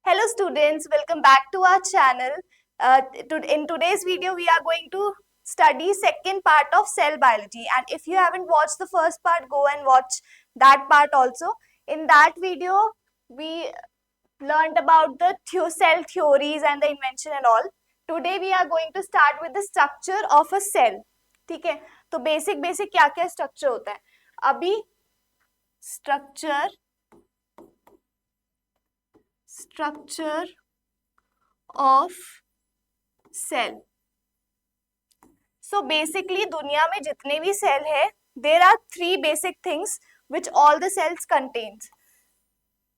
Hello students, welcome back to our channel. In today's video, we are going to study second part of cell biology. And if you haven't watched the first part, go and watch that part also. In that video, we learned about the cell theories and the invention and all. Today we are going to start with the structure of a cell. ठीक है, तो basic क्या क्या structure होता है. अभी structure of cell. So basically दुनिया में जितने भी सेल है, there are three basic things which all the cells contains.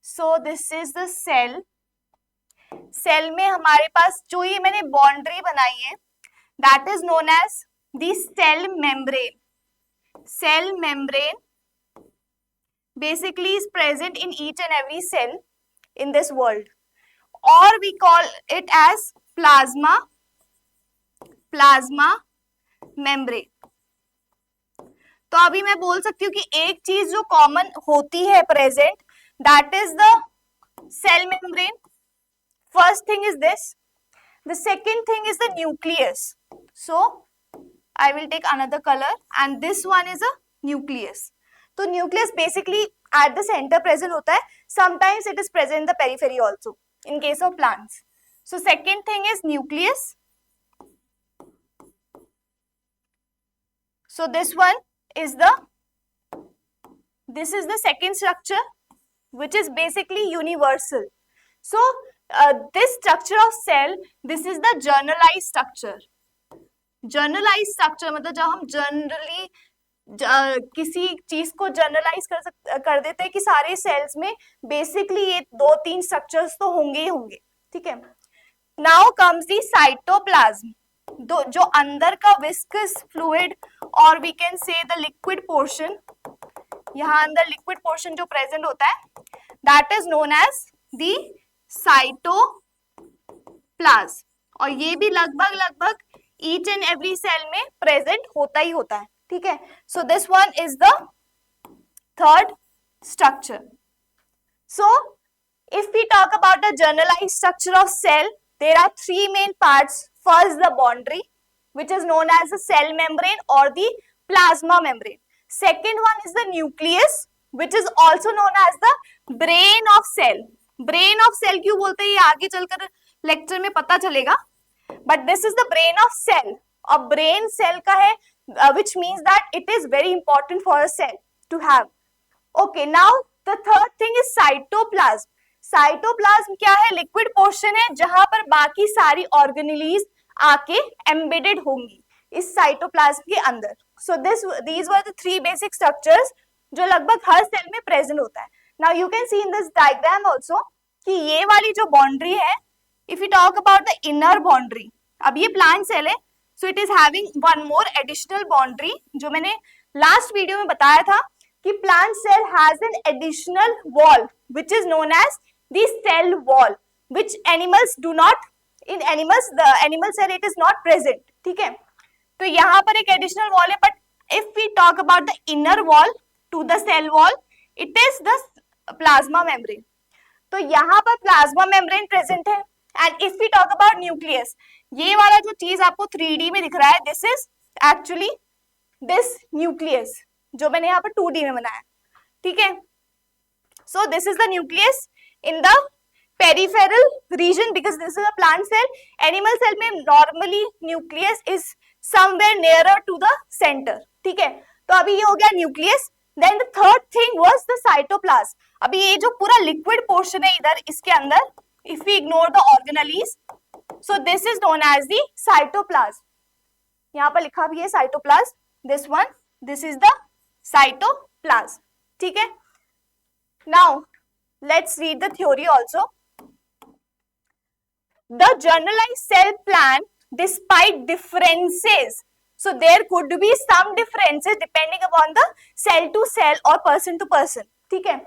So this is the cell. Cell में हमारे पास जो ये मैंने बाउंड्री बनाई है, that is known as the cell membrane. Cell membrane basically is present in each and every cell in this world, or we call it as plasma membrane. तो अभी मैं बोल सकती हूँ कि एक चीज जो कॉमन होती है present, that is the cell membrane. First thing is this. The second thing is the nucleus. So I will take another colour and this one is a nucleus. तो nucleus basically at the center present होता है. Sometimes it is present in the periphery also in case of plants. So second thing is nucleus. So this is the second structure which is basically universal. So this structure of cell, this is the generalized structure. Generalized structure मतलब जब हम generally किसी चीज को generalise कर देते हैं कि सारे सेल्स में बेसिकली ये दो तीन स्ट्रक्चर्स तो होंगे ही होंगे. ठीक है. नाउ कम्स दी साइटोप्लाज्म, जो अंदर का विस्कस फ्लूइड और we can say the liquid portion. यहाँ अंदर लिक्विड पोर्शन जो प्रेजेंट होता है, that is known as the cytoplasm. और ये भी लगभग ईच एंड एवरी सेल में प्रेजेंट होता ही होता है. ठीक है. So this one is the third structure. So if we talk about the generalised structure of cell, there are three main parts. First the boundary which is known as the cell membrane or the plasma membrane. Second one is the nucleus which is also known as the brain of cell. Brain of cell क्यों बोलते हैं ये आगे चलकर lecture में पता चलेगा. But this is the brain of cell. और brain cell का है, which means that it is very important for a cell to have. Okay, now the third thing is cytoplasm. Cytoplasm क्या है? लिक्विड पोर्शन है जहां पर बाकी सारी ऑर्गेनेलीज आके एम्बेडेड होंगी इस साइटोप्लाज्म के अंदर. सो these were the three basic structures जो लगभग हर सेल में प्रेजेंट होता है. Now you can see in this diagram also कि ये वाली जो बाउंड्री है, if we talk about the inner boundary, अब ये प्लांट सेल है, so it is having one more additional boundary. जो मैंने लास्ट वीडियो में बताया था कि plant cell has an additional wall which is known as the cell wall, which animals do not. In animals, the animal cell it is not present. ठीक है. तो यहाँ पर एक additional wall है, but if we talk about the inner wall to the cell wall, it is the plasma membrane. तो यहाँ पर plasma membrane present है. And if we talk about nucleus, ये वाला जो चीज आपको 3D में दिख रहा है, this is actually this nucleus जो मैंने यहाँ पर 2D में बनाया. ठीक है. So this is the nucleus in the peripheral region because this is a plant cell. Animal cell में normally nucleus is somewhere nearer to the centre. ठीक है. तो अभी ये हो गया nucleus. Then the third thing was the cytoplasm. अभी ये जो पूरा लिक्विड पोर्शन है इधर इसके अंदर, if we ignore the organelles, so this is known as the cytoplasm. यहाँ पर लिखा भी है cytoplasm. This one, this is the cytoplasm. ठीक है. Now let's read the theory also. The generalized cell plan, despite differences, so there could be some differences depending upon the cell to cell or person to person. ठीक है.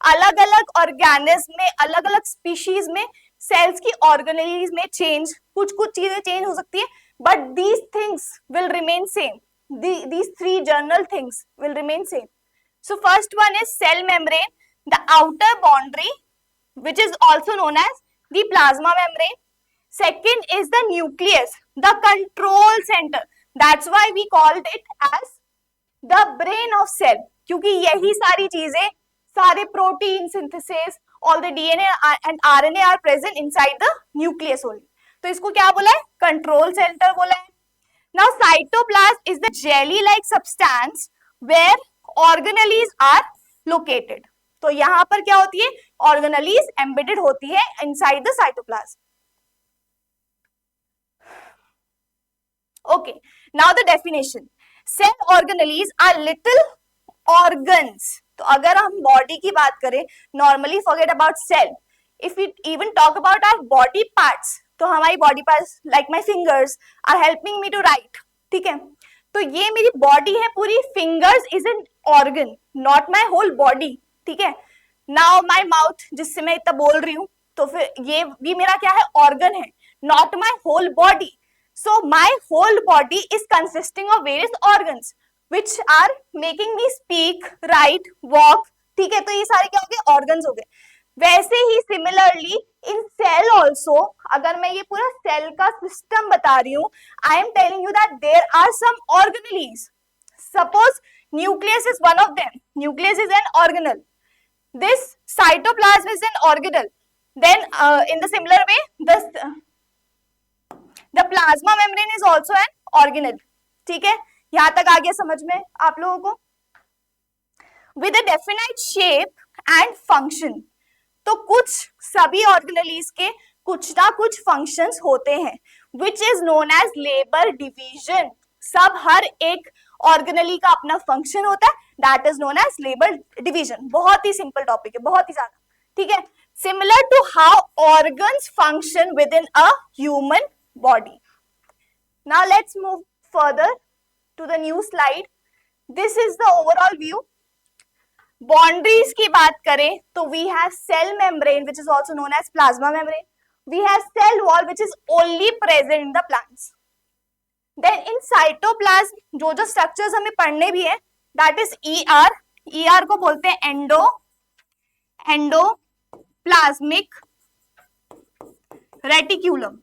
अलग अलग organism में, अलग अलग species में सेल्स की organelles में चेंज, कुछ चीजें चेंज हो सकती है, but these things will remain same. These three general things will remain same. So first one is cell membrane, the outer boundary, which is also known as the plasma membrane. Second is the nucleus, the control center. That's why we called it as the brain of cell, क्योंकि यही सारी चीजें, सारे protein synthesis, all the DNA and RNA are present inside the nucleus only. तो इसको क्या बोला है? कंट्रोल सेंटर बोला है. Now cytoplasm is the jelly-like substance where organelles are located. तो यहाँ पर क्या होती है? Organelles embedded होती है inside the cytoplasm. Okay, now the definition. Cell organelles are little organs. तो अगर हम बॉडी की बात करें, normally forget about cell. If we even talk about our body parts, तो हमारी body parts like my fingers are helping me to write. ठीक है, तो ये मेरी बॉडी है पूरी. Fingers is an organ, not my whole body. ठीक है, नाउ माई माउथ जिससे मैं इतना बोल रही हूँ, तो फिर ये भी मेरा क्या है? ऑर्गन है, not my whole body. So my whole body is consisting of various organs which are making me speak, right, walk. ठीक है, तो ये सारे क्या हो गए? ऑर्गन्स हो गए. वैसे ही सिमिलरली इन सेल ऑल्सो, अगर मैं ये पूरा सेल का सिस्टम बता रही हूँ, I am telling you that there are some organelles. Suppose nucleus is one of them. Nucleus is an organelle. This cytoplasm is an organelle. Then in the similar way the plasma membrane is also an organelle. ठीक है, यहां तक आ गया समझ में आप लोगों को? With a definite shape and function. तो कुछ सभी ऑर्गेनेलीज के कुछ ना कुछ फंक्शंस होते हैं which is known as labour division. सब हर एक ऑर्गेनेली का अपना फंक्शन होता है, that is known as labour division. बहुत ही सिंपल टॉपिक है, बहुत ही ज्यादा. ठीक है, similar to how organs function within a human body. Now let's move further to the new slide. This is the overall view. Boundaries की बात करें तो we have cell membrane which is also known as plasma membrane. We have cell wall which is only present in the plants. Then in cytoplasm जो structures हमें पढ़ने भी है, that is ER. ER को बोलते हैं endoplasmic reticulum.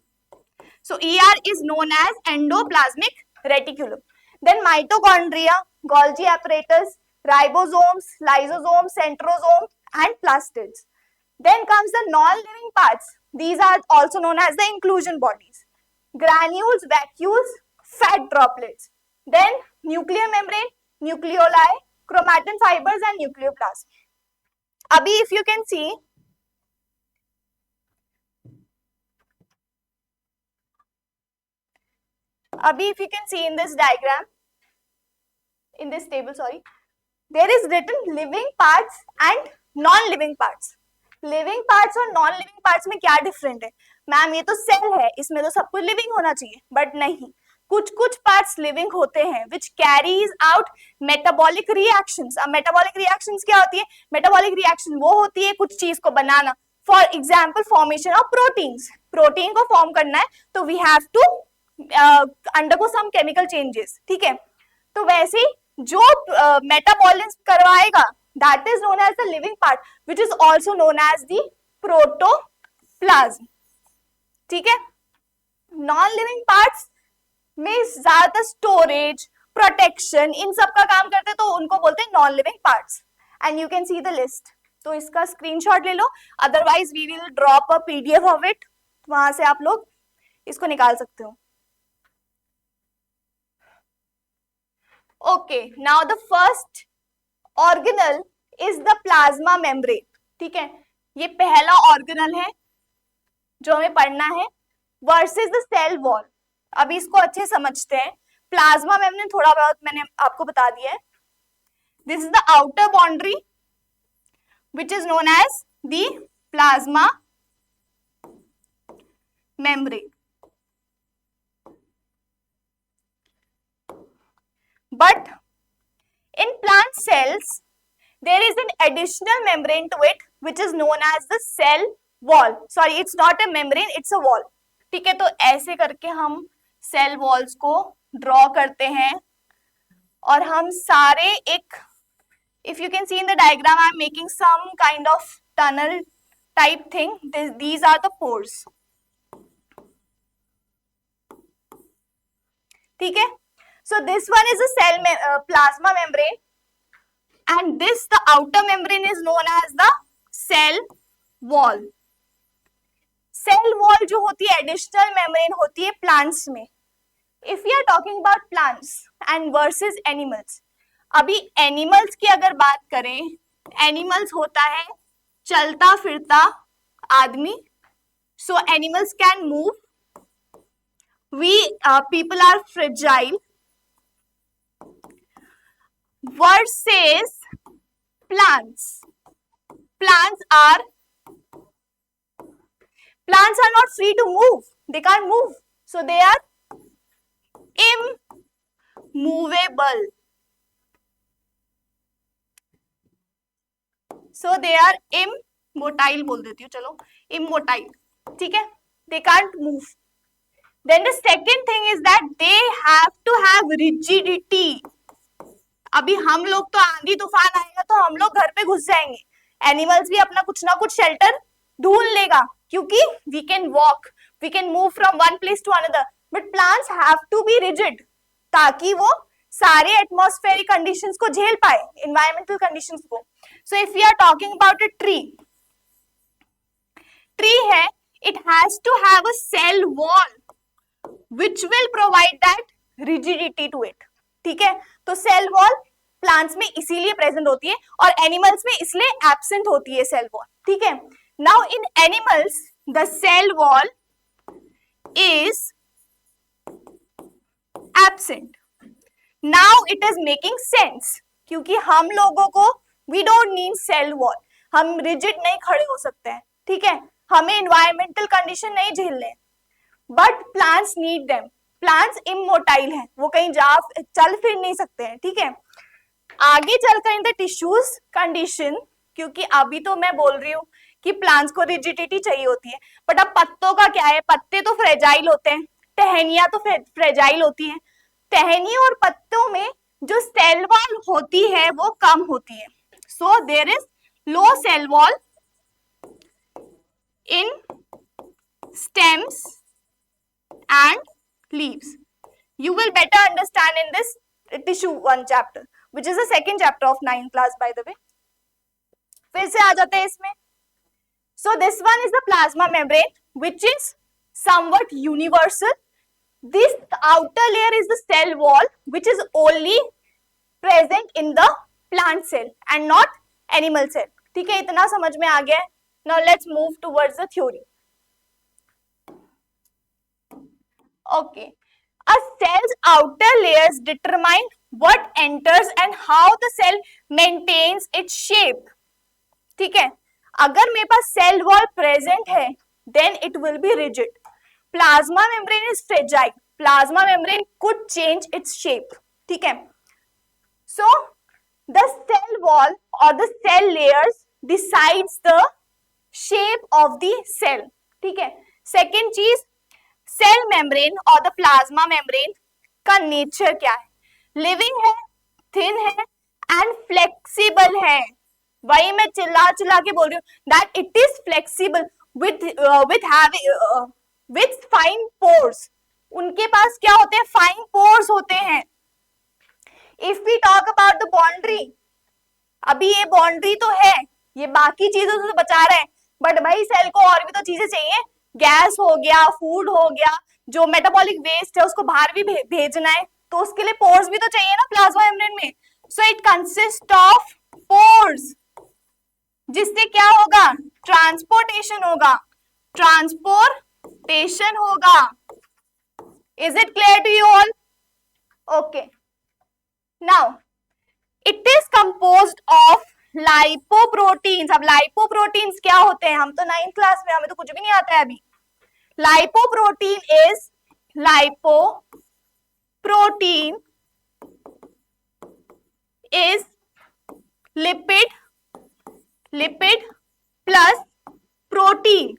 So ER is known as endoplasmic reticulum. Then mitochondria, Golgi apparatus, ribosomes, lysosomes, centrosomes, and plastids. Then comes the non-living parts. These are also known as the inclusion bodies. Granules, vacuoles, fat droplets. Then nuclear membrane, nucleoli, chromatin fibers, and nucleoplasm. Abhi, if you can see, in this diagram, in this table, sorry, there is written living parts and non-living parts. Living parts और non living parts में क्या different है? Ma'am ये तो cell है, इसमें तो सब कुछ लिविंग होना चाहिए, बट नहीं, कुछ कुछ पार्ट्स लिविंग होते हैं which carries out metabolic reactions. अब मेटाबॉलिक रिएक्शंस क्या होती है? मेटाबॉलिक रिएक्शन वो होती है कुछ चीज को बनाना. For example formation of proteins. Protein को फॉर्म करना है तो we have to undergo some chemical changes. ठीक है, तो वैसे ही जो मेटाबॉलिज्म करवाएगा, that is known as the living part which is also known as the protoplasm. ठीक है, नॉन लिविंग पार्ट्स में ज्यादातर स्टोरेज, प्रोटेक्शन, इन सब का काम करते हैं, तो उनको बोलते हैं non living parts. And you can see the list. तो इसका स्क्रीनशॉट ले लो, otherwise we will drop a PDF of it, वहां से आप लोग इसको निकाल सकते हो. Okay, now the first organelle is the plasma membrane. ठीक है, ये पहला ऑर्गेनल है जो हमें पढ़ना है वर्सेस द सेल वॉल. अभी इसको अच्छे समझते हैं. प्लाज्मा मेम्ब्रेन थोड़ा बहुत मैंने आपको बता दिया है. This is the outer boundary which is known as the plasma membrane. But in plant cells, there is an additional membrane to it, which is known as the cell wall. Sorry, it's not a membrane, it's a wall. ठीक है, तो ऐसे करके हम cell walls को draw करते हैं और हम सारे एक, if you can see in the diagram, I am making some kind of tunnel type thing. These are the pores. ठीक है? So this one is a plasma membrane, and this, the outer membrane, is known as the cell wall. Cell wall जो होती है additional membrane होती है plants में. If we are talking about plants and versus animals, अभी animals की अगर बात करें, animals होता है चलता फिरता आदमी. So animals can move. People are fragile. Versus plants. Plants are not free to move. They can't move. So they are immovable. So they are immotile बोल देती हूँ, चलो immotile. ठीक है? They can't move. Then the second thing is that they have to have rigidity. अभी हम लोग तो आंधी तूफान आएगा तो हम लोग घर पे घुस जाएंगे. एनिमल्स भी अपना कुछ ना कुछ शेल्टर ढूंढ लेगा, क्योंकि we can walk, we can move from one place to another. But plants have to be rigid, ताकि वो सारे एटमॉस्फेरिक कंडीशंस को झेल पाए, एनवायरमेंटल कंडीशंस को. So if we are talking about a tree है, it has to have a cell wall which will provide that rigidity to it. ठीक है? तो सेल वॉल प्लांट्स में इसीलिए प्रेजेंट होती है और एनिमल्स में इसलिए एब्सेंट होती है सेल वॉल. ठीक है? Now in animals the cell wall is absent. Now it is making sense, क्योंकि हम लोगों को we don't need cell wall. हम रिजिड नहीं खड़े हो सकते हैं. ठीक है? हमें एनवायरमेंटल कंडीशन नहीं झेलने, but plants need them. Plants immotile हैं, वो कहीं चल फिर नहीं सकते हैं. ठीक है? आगे चलकर इन द टिश्यूज कंडीशन, क्योंकि अभी तो मैं बोल रही हूँ कि प्लांट्स को रिजिडिटी चाहिए होती है, बट अब पत्तों का क्या है? पत्ते तो फ्रेजाइल होते हैं, टहनियां तो फ्रेजाइल होती हैं. टहनियों और पत्तों में जो सेल वॉल होती है वो कम होती है. So there is low cell wall in stems and leaves. You will better understand in this tissue one chapter, which is the second chapter of 9th class, by the way. फिर से आ जाते हैं इसमें. So this one is the plasma membrane, which is somewhat universal. This outer layer is the cell wall, which is only present in the plant cell and not animal cell. ठीक है? इतना समझ में आ गया है. Now let's move towards the theory. Okay, a cell's outer layers determine what enters and how the cell maintains its shape. ठीक है? अगर मेरे पास सेल वॉल प्रेजेंट है, then it will be rigid. Plasma membrane is fragile. Plasma membrane could change its shape. ठीक है? So the cell wall or the cell layers decides the shape of the cell. ठीक है? Second चीज, cell membrane और the plasma membrane का nature क्या है? Living है, थिन है एंड फ्लेक्सिबल है. वही मैं चिल्ला के बोल रही हूँ that it is flexible with fine pores. उनके पास क्या होते हैं? फाइन पोर्स होते हैं. If we talk about the boundary, अभी ये बाउंड्री तो है, ये बाकी चीजों से बचा रहे हैं, बट भाई सेल को और भी तो चीजें चाहिए. गैस हो गया, फूड हो गया, जो मेटाबॉलिक वेस्ट है उसको बाहर भी भेजना है, तो उसके लिए पोर्स भी तो चाहिए ना प्लाज्मा मेम्ब्रेन में. So it consist of pores, जिससे क्या होगा? ट्रांसपोर्टेशन होगा. Is it clear to you all? Okay. Now it is composed of lipoproteins. अब लाइपोप्रोटीन्स क्या होते हैं? हम तो 9th क्लास में, हमें तो कुछ भी नहीं आता है अभी. Lipoprotein is lipid plus protein.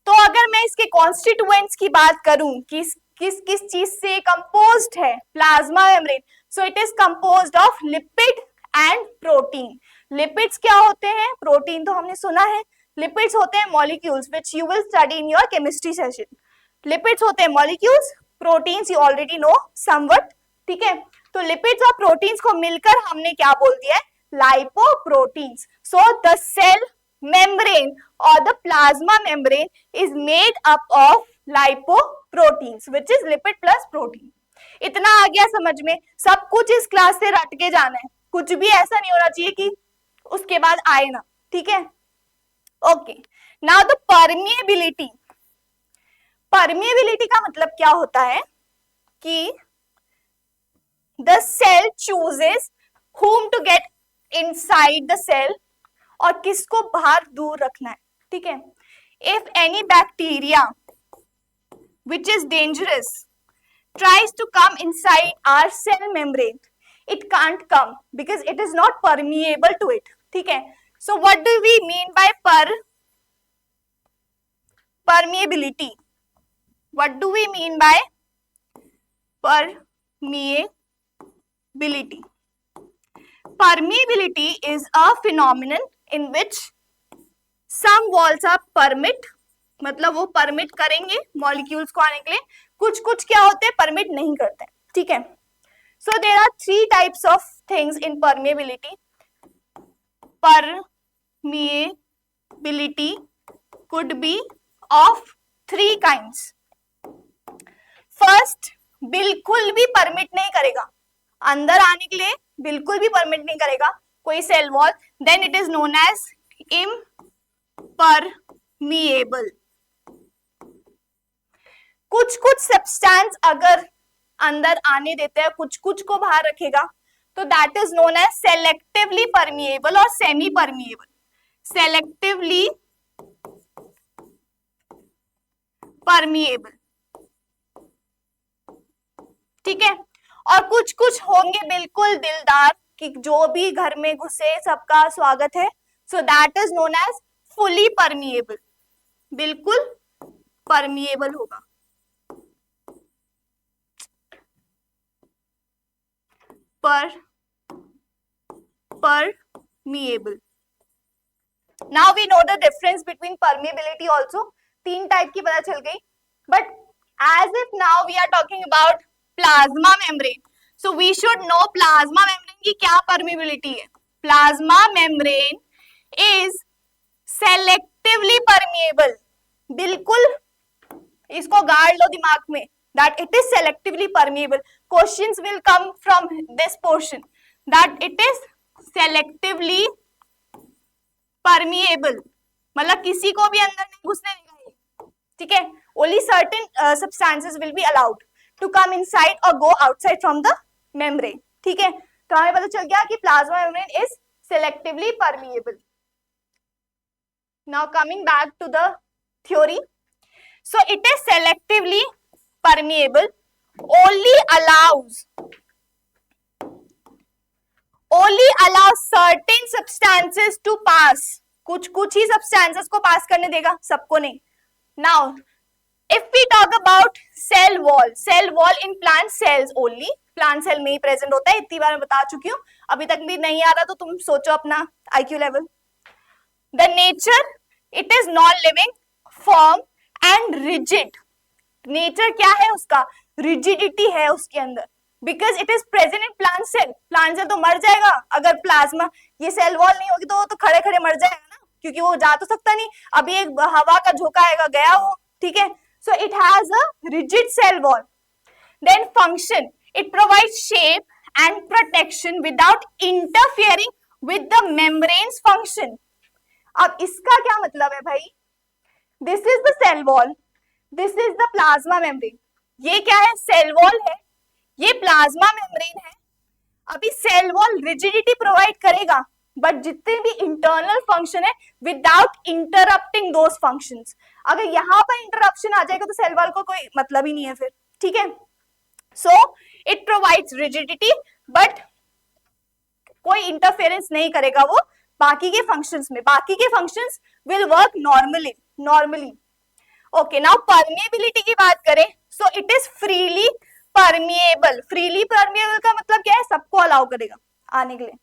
तो अगर मैं इसके कॉन्स्टिट्यूएंट्स की बात करूं कि किस चीज से कंपोज्ड है plasma membrane, so it is composed of lipid and protein. Lipids क्या होते हैं? प्रोटीन तो हमने सुना है। लिपिड्स होते हैं molecules which you will study in your chemistry session. Lipids होते हैं molecules, proteins you already know somewhat, ठीक है। तो लिपिड्स और प्रोटीन्स को मिलकर हमने क्या बोल दिया है? Lipoproteins. So the cell membrane और the plasma membrane is made up of lipoproteins which is lipid plus protein. इतना आ गया समझ में? सब कुछ इस क्लास से रट के जाना है, कुछ भी ऐसा नहीं होना चाहिए कि उसके बाद आए ना, ठीक है। Okay, now the permeability. Permeability का मतलब क्या होता है कि the cell chooses whom to get inside the cell और किसको बाहर दूर रखना है, ठीक है। If any bacteria which is dangerous tries to come inside our cell membrane, it can't come because it is not permeable to it, ठीक है। So what do we mean by permeability? What do we mean by permeability? Permeability is a phenomenon in which some walls are permit, मतलब वो permit करेंगे molecules को आने के लिए, कुछ कुछ क्या होते हैं परमिट नहीं करते, ठीक है। So there are 3 types of things in permeability. Permeability could be of 3 kinds. First, बिल्कुल भी परमिट नहीं करेगा, अंदर आने के लिए बिल्कुल भी परमिट नहीं करेगा कोई cell wall, then it is known as impermeable. कुछ कुछ सब्सटेंस अगर अंदर आने देते हैं, कुछ कुछ को बाहर रखेगा, तो that is known as selectively permeable और सेमी परमिएबल. सेलेक्टिवली परमिएबल, ठीक है. और कुछ कुछ होंगे बिल्कुल दिलदार कि जो भी घर में घुसे सबका स्वागत है, so that is known as fully permeable, बिल्कुल परमिएबल होगा. Permeable. Now we know the difference between permeability also. 3 type की पता चल गई. But as if now we are talking about plasma membrane, so we should know plasma membrane की क्या permeability है. Plasma membrane is selectively permeable. बिल्कुल इसको गाड़ लो दिमाग में, that it is selectively permeable. Questions will come from this portion, that it is selectively permeable. मतलब किसी को भी अंदर नहीं घुसने देगा, ठीक है. Only certain substances will be allowed to come inside or go outside from the membrane, ठीक है. तो हमें पता चल गया कि plasma membrane is selectively permeable. Now coming back to the theory, so it is selectively permeable, only allows certain substances to pass. कुछ कुछ ही substances को pass करने देगा, सबको नहीं. Now if we talk about cell wall in plant cells only, plant cell में ही present होता है, इतनी बार मैं बता चुकी हूँ. अभी तक भी नहीं आ रहा तो तुम सोचो अपना IQ level. The nature, it is non-living, firm and rigid. Nature क्या है उसका? रिजिडिटी है उसके अंदर, because it is present in plant cell. Plant cell तो मर जाएगा अगर प्लाज्मा, ये सेल वॉल नहीं होगी तो वो तो खड़े खड़े मर जाएगा ना, क्योंकि वो जा तो सकता नहीं. अभी एक हवा का झोंका आएगा, गया वो, ठीक है. So it has a rigid cell wall. Then function, it provide shape and protection without interfering with the membranes function. अब इसका क्या मतलब है भाई? This is the cell wall, this is the plasma membrane. ये क्या है? सेल वॉल है, ये प्लाज्मा मेम्ब्रेन है. अभी सेल वॉल रिजिडिटी प्रोवाइड करेगा, बट जितने भी इंटरनल फंक्शन है विदाउट इंटरप्टिंग दोज फंक्शंस. अगर यहाँ पर इंटरप्शन आ जाएगा तो सेल वॉल को कोई मतलब ही नहीं है फिर, ठीक है. So it provides rigidity but कोई इंटरफेरेंस नहीं करेगा वो बाकी के फंक्शंस में. बाकी के functions will work normally. Okay, now permeability की बात करें, so it is freely permeable. Freely permeable का मतलब क्या है? सबको अलाउ करेगा आने के लिए.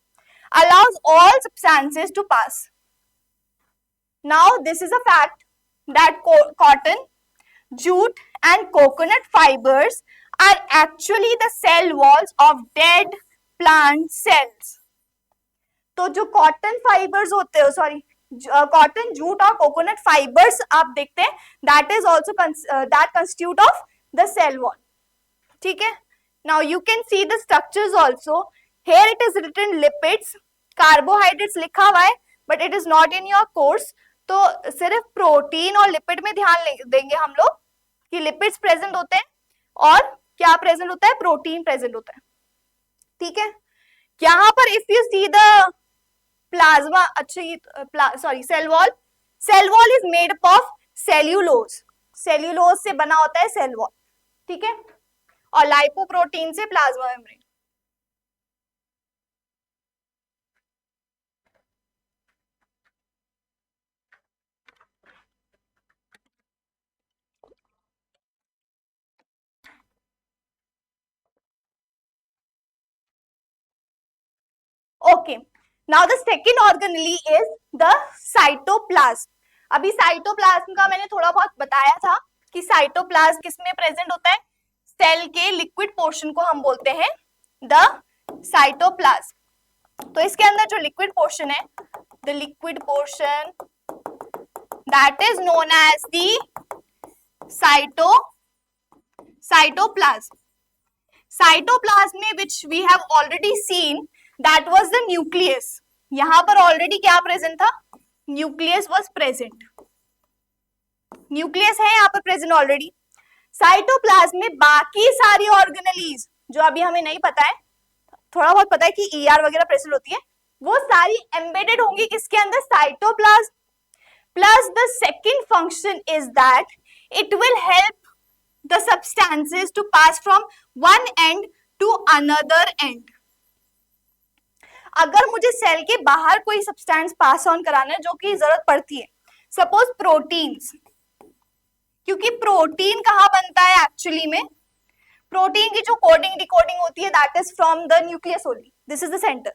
allows all substances to pass. Now this is a fact that cotton, jute and coconut fibers are actually the cell walls of dead plant cells. तो जो कॉटन फाइबर्स होते हैं, सॉरी कॉटन, जूट और coconut fibres आप देखते हैं, that is also that constitute of the cell wall. ठीक है. Now you can see the structures also. Here it is written lipids, carbohydrates लिखा हुआ है, but it is not in your course. तो सिर्फ प्रोटीन और लिपिड में ध्यान देंगे हम लोग कि लिपिड्स प्रेजेंट होते हैं और क्या प्रेजेंट होता है, प्रोटीन प्रेजेंट होता है. ठीक है. यहां पर if you see the plasma, अच्छा ये sorry cell wall is made up of cellulose से बना होता है सेल वॉल. ठीक है. और लाइपोप्रोटीन से plasma membrane. Okay. Now the second organelle is the cytoplasm. अभी साइटोप्लाज्म का मैंने थोड़ा बहुत बताया था कि साइटोप्लाज्म किसमें प्रेजेंट होता है, सेल के लिक्विड पोर्शन को हम बोलते हैं द साइटोप्लाज्म. तो इसके अंदर जो लिक्विड पोर्शन है, the liquid portion that is known as the cytoplasm. Cytoplasm में which we have already seen that was the nucleus. यहां पर ऑलरेडी क्या प्रेजेंट था, न्यूक्लियस वाज प्रेजेंट. न्यूक्लियस है यहां पर प्रेजेंट ऑलरेडी. साइटोप्लाज्म में बाकी सारी ऑर्गेनेलीज जो अभी हमें नहीं पता है, थोड़ा बहुत पता है कि ईआर वगैरह प्रेजेंट होती है, वो सारी एम्बेडेड होंगी किसके अंदर, cytoplasm. Plus the second function is that it will help the substances to pass from one end to another end. अगर मुझे सेल के बाहर कोई सब्सटेंस पास ऑन कराना है जो कि जरूरत पड़ती है, सपोज प्रोटीन्स, क्योंकि प्रोटीन कहाँ बनता है एक्चुअली में, प्रोटीन की जो कोडिंग डिकोडिंग होती है that is from the nucleus only. This is the centre.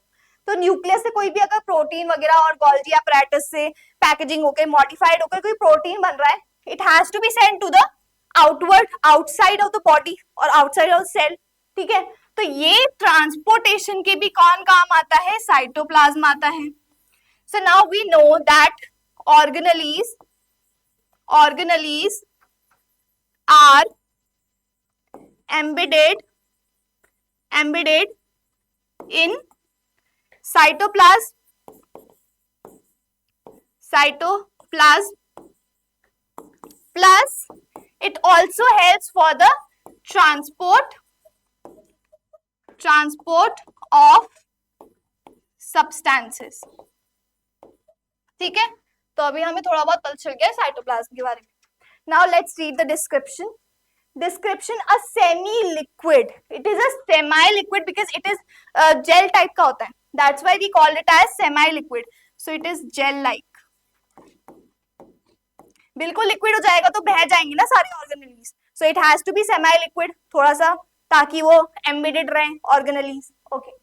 तो न्यूक्लियस से कोई भी अगर प्रोटीन वगैरह और गोल्जी अपैरेटस से पैकेजिंग होकर मॉडिफाइड होकर कोई प्रोटीन बन रहा है, it has to be sent to the outward, outside of the body और आउटसाइड ऑफ सेल. ठीक है. तो ये ट्रांसपोर्टेशन के भी कौन काम आता है, साइटोप्लाज्म आता है. So now we know that organelles are embedded in cytoplasm plus it also helps for the transport of substances. ठीक है. तो अभी हमें थोड़ा बहुत पता चल गया साइटोप्लाज्म के बारे में. Now let's read the description. Description: a semi-liquid. It is a semi-liquid because it is gel type का होता है. That's why we called it as semi-liquid. So it is gel-like. बिल्कुल लिक्विड हो जाएगा तो बह जाएंगे ना सारे organelles. So it has to be semi-liquid, थोड़ा सा, ताकि वो embedded रहे organelles. Okay.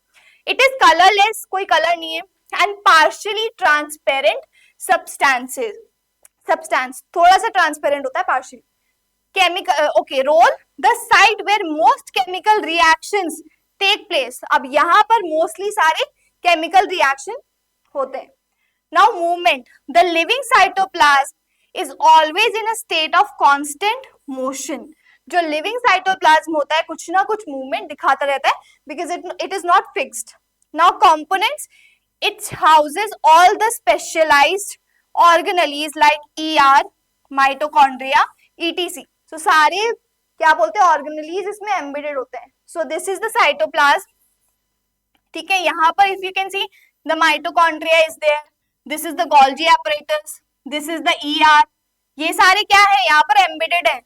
It is colorless, कोई कलर नहीं है, and partially transparent substances. Substance थोड़ा सा ट्रांसपेरेंट होता है partial. Chemical, okay. Role: the site where most chemical reactions take place. अब यहाँ पर मोस्टली सारे केमिकल रिएक्शन होते हैं. Now movement: the living cytoplasm is always in a state of constant motion. जो लिविंग साइटोप्लाज्म होता है कुछ ना कुछ मूवमेंट दिखाता रहता है because it is not fixed. Now components: it houses all the specialised organelles like ER, mitochondria, ETC. So सारे क्या बोलते हैं ऑर्गेनेलीज इसमें एम्बेडेड होते हैं. So this is the cytoplasm. ठीक है. यहाँ पर if you can see the mitochondria is there, this is the Golgi apparatus, this is the ER. ये सारे क्या है यहाँ पर एम्बेडेड है.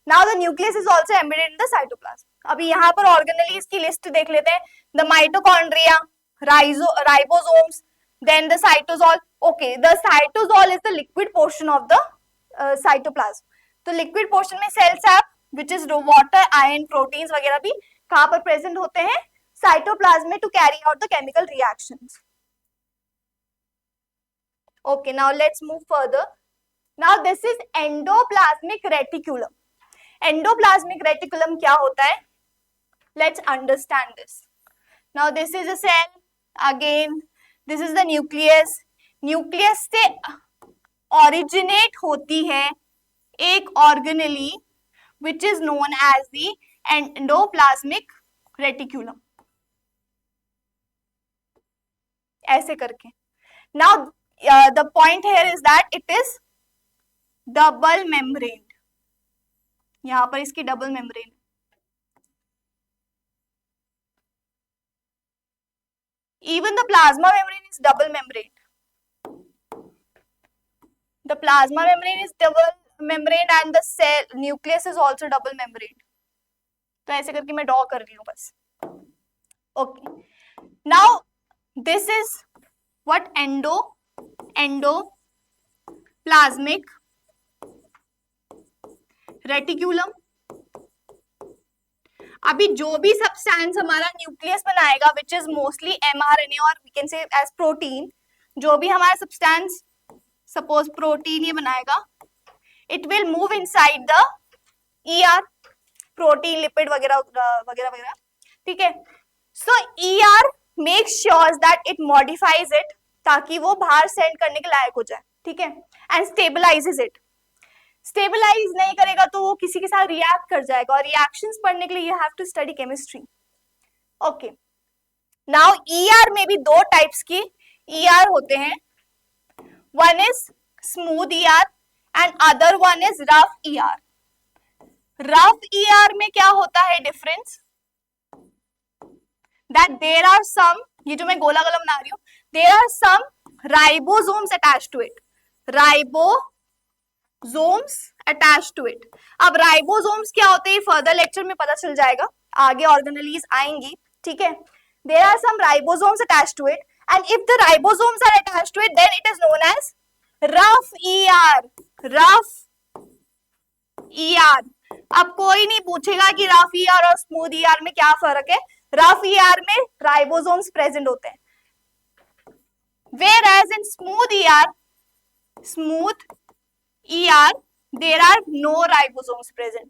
Now the nucleus is also embedded in the cytoplasm. अभी यहाँ पर ऑर्गेनेलीज की लिस्ट देख लेते हैं. The mitochondria, ribosomes, then the cytosol. Okay, the cytosol is the liquid portion of the cytoplasm. तो liquid portion में cells are which is water, iron, proteins वगैरह भी कहाँ पर present होते हैं, cytoplasm में, to carry out the chemical reactions. Okay, now let's move further. Now this is endoplasmic reticulum. Endoplasmic reticulum क्या होता है? Let's understand this. Now this is a cell. Again, this is the nucleus. Nucleus से originate होती है एक organelle which is known as the endoplasmic reticulum. ऐसे करके. Now the point here is that it is double membrane. यहां पर इसकी double membrane. Even the plasma membrane is double membrane. The plasma membrane is double membrane and the cell nucleus is also double membrane. तो ऐसे करके मैं draw कर रही हूँ बस. Okay. Now this is what endoplasmic reticulum. अभी जो भी सब्सटेंस हमारा न्यूक्लियस बनाएगा विच इज मोस्टली एमआरएनए और we can say as protein, जो भी हमारा सब्सटेंस सपोज प्रोटीन ये बनाएगा, it will move inside the ER, protein lipid वगैरह वगैरह वगैरह. ठीक है. So ER make sure that it modifies it ताकि वो बाहर सेंड करने के लायक हो जाए. ठीक है. And stabilises it. स्टेबलाइज नहीं करेगा तो वो किसी के साथ रिएक्ट कर जाएगा, और रिएक्शंस पढ़ने के लिए you have to study chemistry. Okay. Now ER में भी दो टाइप्स की ईआर होते हैं. One is smooth ER and other one is rough ER. Rough ER में क्या होता है difference? That there are some, ये जो मैं गोला गोला बना रही हूं, there are some ribosomes attached to it. Ribosomes attached to it. अब राइबोसोम्स क्या होते हैं फर्दर लेक्चर में पता चल जाएगा, आगे ऑर्गेनेलीज आएंगी. ठीक है. There are some ribosomes attached to it and if the ribosomes are attached to it then it is known as rough ER. Rough ER. अब कोई नहीं पूछेगा कि रफ ईआर और स्मूथ ईआर में क्या फर्क है. रफ ईआर में राइबोसोम्स प्रेजेंट होते हैं, whereas in smooth ER there are no ribosomes present.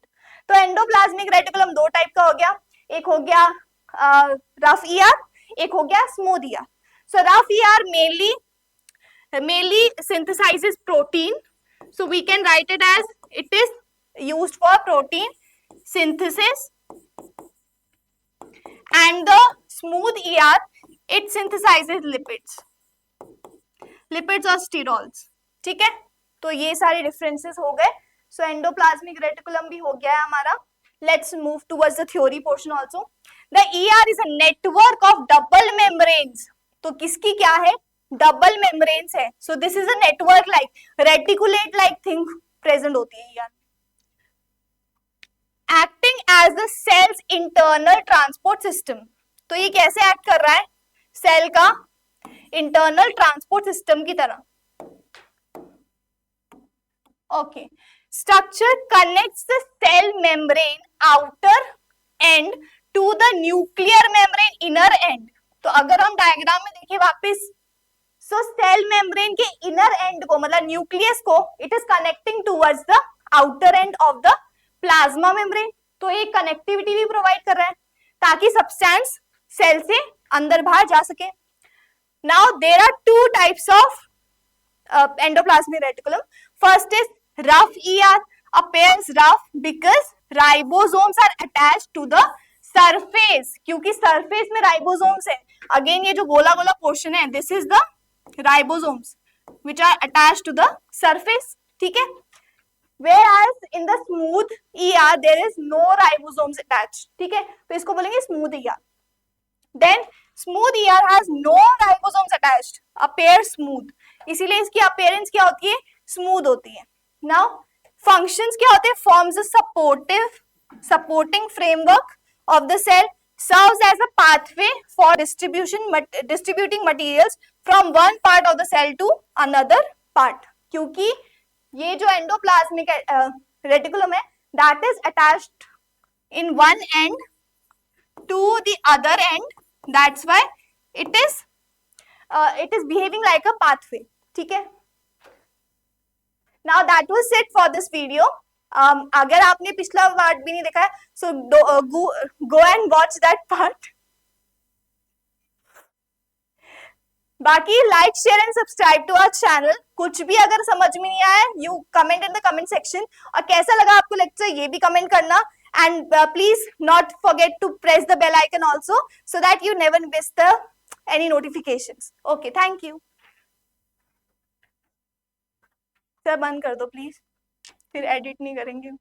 तो एंडोप्लाज्मिक रेटिकुलम दो टाइप का हो गया, एक हो गया रफ ER, एक हो गया smooth ER. So rough ER mainly synthesizes protein, so we can write it as it is used for protein synthesis, and the smooth ER it synthesizes lipids और sterols. ठीक है. तो ये सारे डिफरेंसेस हो गए. सो एंडोप्लाज्मिक रेटिकुलम भी हो गया है हमारा. Let's move towards the theory portion also. The ER is a network of double membranes. तो किसकी क्या है? डबल मेम्ब्रेन्स है. So this is a network like reticulate like thing present होती है ER. Acting as the cell's internal transport system. तो ये कैसे एक्ट कर रहा है? सेल का इंटरनल ट्रांसपोर्ट सिस्टम की तरह. Okay. Structure connects the cell membrane outer end to the nuclear membrane inner end. तो अगर हम डायग्राम में देखें वापस, so cell membrane के inner end को मतलब न्यूक्लियस को it is connecting towards the outer end of the plasma membrane. तो ये कनेक्टिविटी भी प्रोवाइड कर रहा है ताकि सब्सटेंस सेल से अंदर बाहर जा सके. Now there are two types of endoplasmic reticulum. First is rough ER. Appears rough because ribosomes are attached to the surface. क्योंकि surface में ribosomes है. Again ये जो गोला गोला portion है, this is the ribosomes which are attached to the surface. ठीक है. Whereas in the smooth ER there is no ribosomes attached. ठीक है. तो इसको बोलेंगे smooth ER. Then smooth ER has no ribosomes attached. Appears smooth. इसीलिए इसकी appearance क्या होती है? Smooth होती है. Now functions क्या होते हैं? Forms a supporting framework of the cell, serves as a pathway for distributing materials from one part of the cell to another part. क्योंकि ये जो endoplasmic reticulum है, that is attached in one end to the other end. That's why it is behaving like a pathway. ठीक है. Now that was it for this video. अगर आपने पिछला part भी नहीं देखा है, so go and watch that part. बाकी like share and subscribe to our channel. कुछ भी अगर समझ में नहीं आया, you comment in the comment section. और कैसा लगा आपको लेक्चर ये भी कमेंट करना. And please not forget to press the bell icon also, so that you never miss any notifications. Okay, thank you. Sir बंद कर दो प्लीज, फिर एडिट नहीं करेंगे.